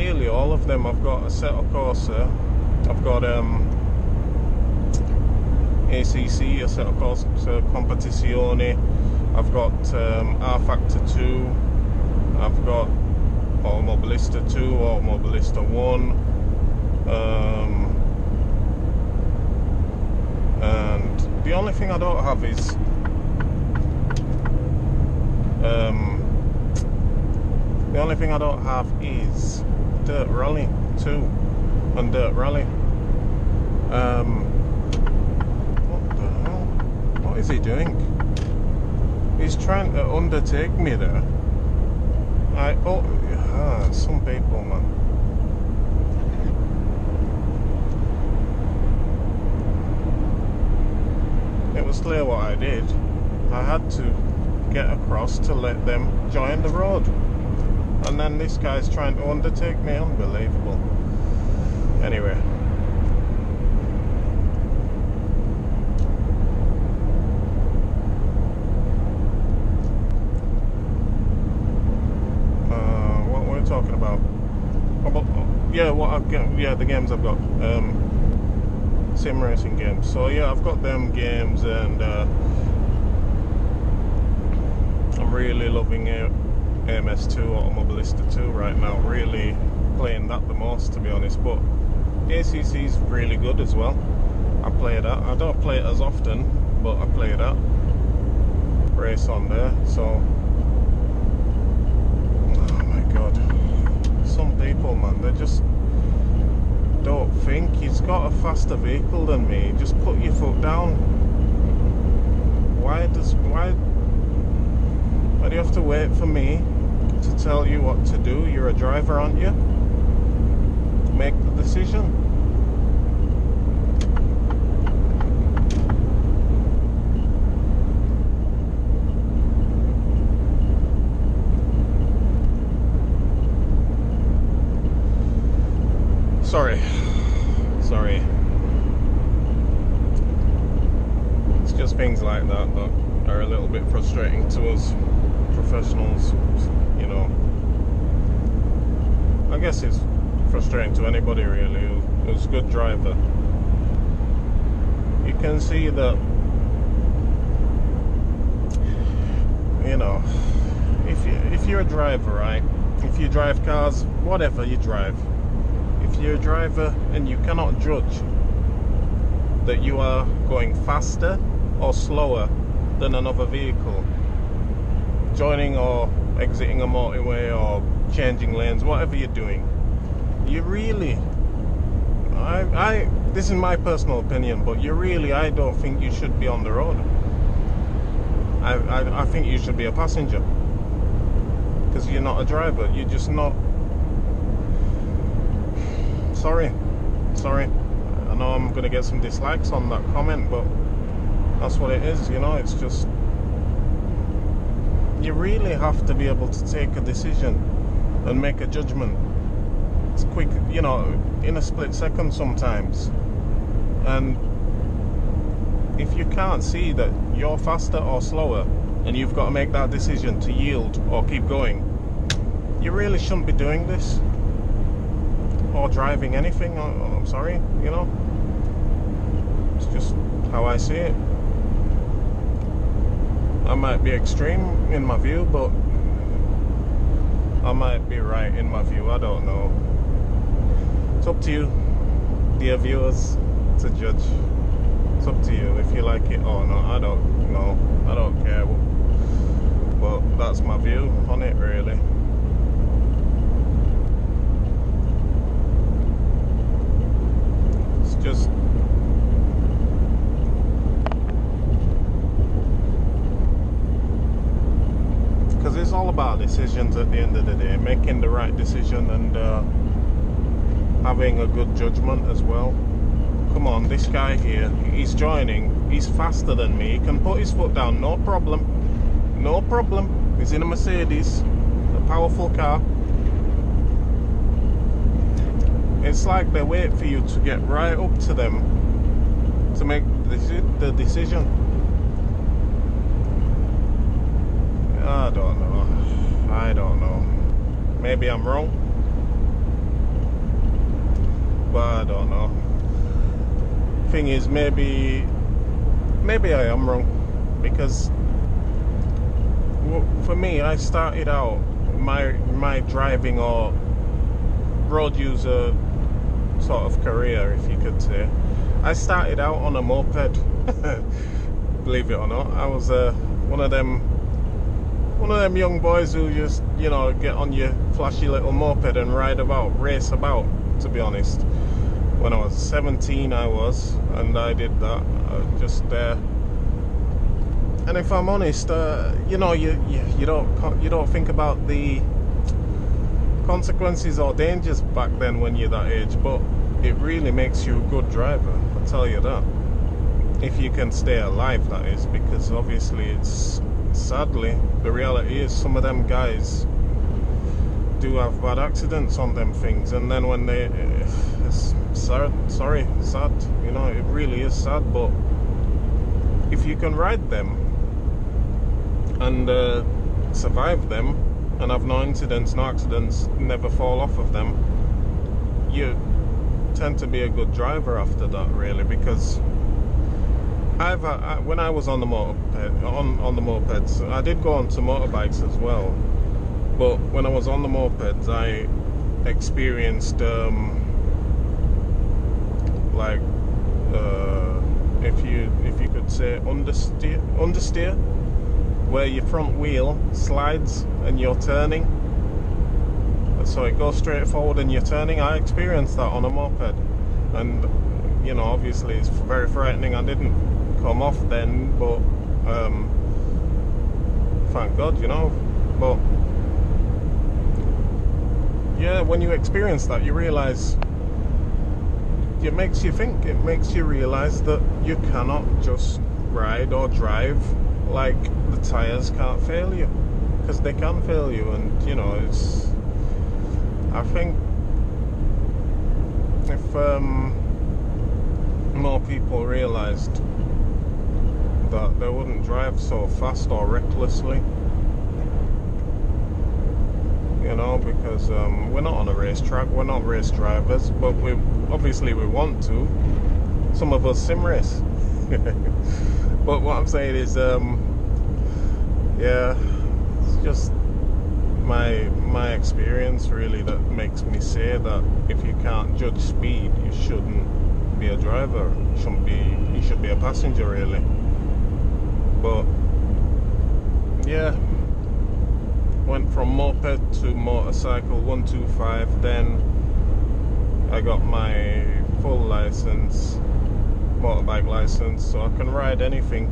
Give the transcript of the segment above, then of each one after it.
nearly all of them. I've got Assetto Corsa, I've got ACC, Assetto Corsa Competizione, I've got R Factor 2, I've got Automobilista 2, Automobilista 1, and the only thing I don't have is Dirt Rally 2 and Dirt Rally. What the hell? What is he doing? He's trying to undertake me there. Some people, man. It was clear what I did. I had to get across to let them join the road. And then this guy's trying to undertake me. Unbelievable. Anyway. What were we talking about? The games I've got. Sim racing games. So yeah, I've got them games, and I'm really loving it. AMS2, Automobilista 2 right now, really playing that the most, to be honest. But ACC's really good as well. I play that. I don't play it as often, but I play that. Race on there, so oh my god. Some people, man, they just don't think. He's got a faster vehicle than me. Just put your foot down. Why do you have to wait for me to tell you what to do? You're a driver, aren't you? Make the decision. Sorry. It's just things like that are a little bit frustrating to us professionals, you know. I guess it's frustrating to anybody really who's a good driver. You can see that, you know, if you're a driver, right? If you drive cars, whatever you drive, if you're a driver and you cannot judge that you are going faster or slower than another vehicle, joining or exiting a motorway or changing lanes, whatever you're doing, you really, this is my personal opinion, but I don't think you should be on the road. I think you should be a passenger, because you're not a driver. You're just not. Sorry. I know I'm gonna get some dislikes on that comment, but that's what it is, you know. It's just, you really have to be able to take a decision and make a judgment. It's quick, you know, in a split second sometimes. And if you can't see that you're faster or slower and you've got to make that decision to yield or keep going, you really shouldn't be doing this or driving anything. I'm sorry, you know. It's just how I see it. I might be extreme in my view, but I might be right in my view. I don't know. It's up to you, dear viewers, to judge. It's up to you if you like it or not. I don't know. I don't care. But that's my view on it, really. It's just, because it's all about decisions at the end of the day, making the right decision and having a good judgment as well. Come on, this guy here, he's joining, he's faster than me, he can put his foot down, no problem. He's in a Mercedes, a powerful car. It's like they wait for you to get right up to them to make the decision. I don't know. Maybe I'm wrong. but I don't know. Thing is, maybe I am wrong, because for me, I started out my driving or road user sort of career, if you could say. I started out on a moped. Believe it or not, I was one of them young boys who just, you know, get on your flashy little moped and race about, to be honest. When I was 17 and I did that, and if I'm honest, you know, you don't think about the consequences or dangers back then when you're that age, but it really makes you a good driver, I'll tell you that. If you can stay alive, that is, because obviously it's, sadly, the reality is some of them guys do have bad accidents on them things, and then when it's sad, you know, it really is sad. But if you can ride them and survive them and have no incidents, no accidents, never fall off of them, you tend to be a good driver after that, really. Because when I was on the mopeds, I did go on to motorbikes as well, but when I was on the mopeds, I experienced if you could say understeer, where your front wheel slides and you're turning, so it goes straight forward and you're turning. I experienced that on a moped, and you know, obviously it's very frightening. I didn't come off then, but thank God, you know. But yeah, when you experience that, you realize, it makes you think, it makes you realize that you cannot just ride or drive like the tires can't fail you, because they can fail you. And you know, it's, I think if more people realized that they wouldn't drive so fast or recklessly, you know, because we're not on a racetrack, we're not race drivers, but we want to. Some of us sim race. But what I'm saying is, yeah, it's just my experience really that makes me say that if you can't judge speed, you shouldn't be a driver. You should be a passenger, really. But yeah, went from moped to motorcycle 125, then I got my full license, motorbike license, so I can ride anything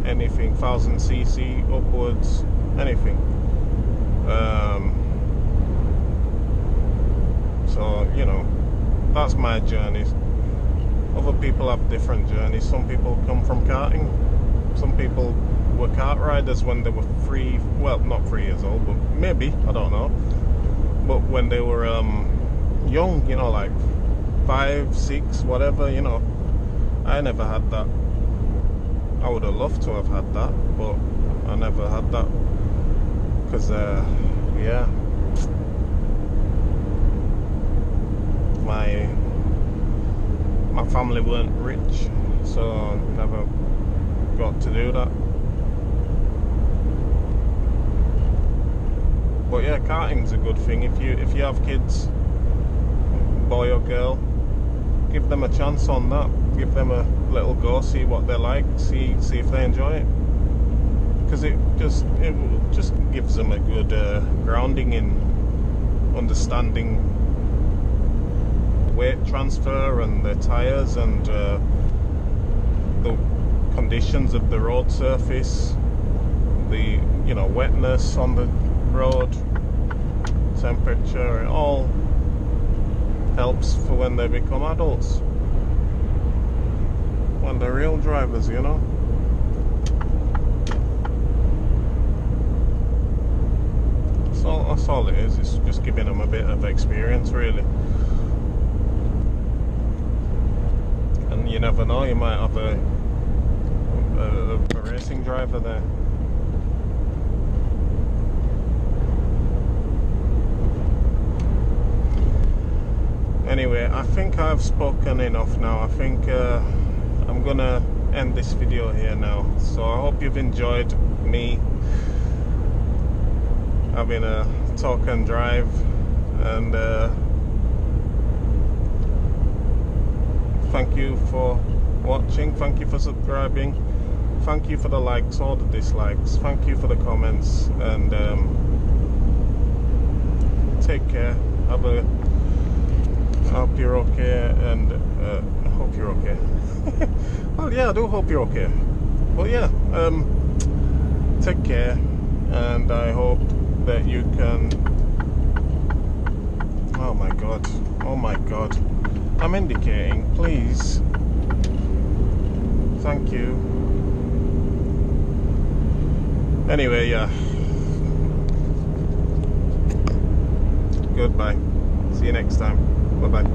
1000cc upwards, anything. So you know, that's my journey. Other people have different journeys. Some people come from karting. Some people were kart riders when they were not 3 years old, but maybe, I don't know. But when they were young, you know, like 5, 6, whatever, you know. I never had that. I would have loved to have had that, but I never had that. Because, yeah, my family weren't rich, so I never got to do that. But yeah, karting's a good thing. If you have kids, boy or girl, give them a chance on that. Give them a little go, see what they like, see if they enjoy it. Because it just gives them a good grounding in understanding weight transfer and the tires and the conditions of the road surface, the, you know, wetness on the road, temperature. It all helps for when they become adults, when they're real drivers, you know. So that's all it is. It's just giving them a bit of experience, really. And you never know, you might have a racing driver there. Anyway, I think I've spoken enough now. I think I'm gonna end this video here now. So I hope you've enjoyed me having a talk and drive, and thank you for watching, thank you for subscribing, thank you for the likes or the dislikes, thank you for the comments, and take care. I hope you're okay, and I hope you're okay. Well, yeah, I do hope you're okay. Well, yeah, take care, and I hope that you can... oh my god, I'm indicating, please. Thank you. Anyway, yeah, goodbye, see you next time, bye bye.